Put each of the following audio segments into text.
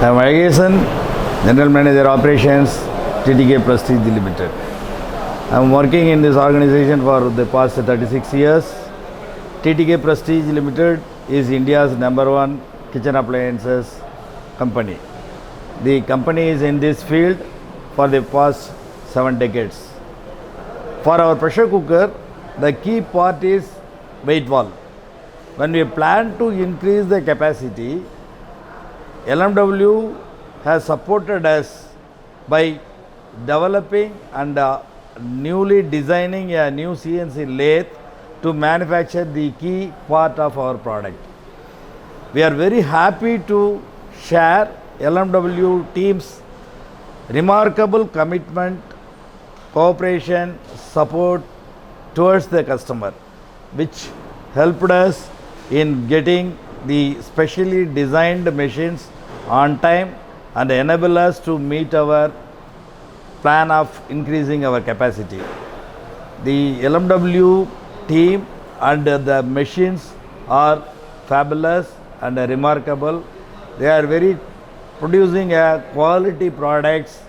I am Azhagesan, General Manager Operations, TTK Prestige Limited. I am working in this organization for the past 36 years. TTK Prestige Limited is India's #1 kitchen appliances company. The company is in this field for the past 7 decades. For our pressure cooker, the key part is weight wall. When we plan to increase the capacity, LMW has supported us by developing and newly designing a new CNC lathe to manufacture the key part of our product. We are very happy to share LMW team's remarkable commitment, cooperation, support towards the customer, which helped us in getting the specially designed machines on time and enable us to meet our plan of increasing our capacity. The LMW team and the machines are fabulous and remarkable. They are very producing a quality products.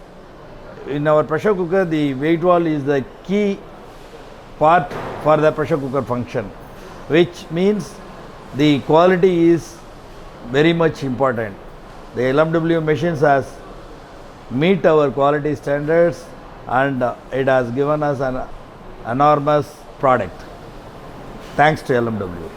In our pressure cooker, the weight wall is the key part for the pressure cooker function, which means the quality is very much important. The LMW machines has meet our quality standards and it has given us an enormous product. Thanks to LMW.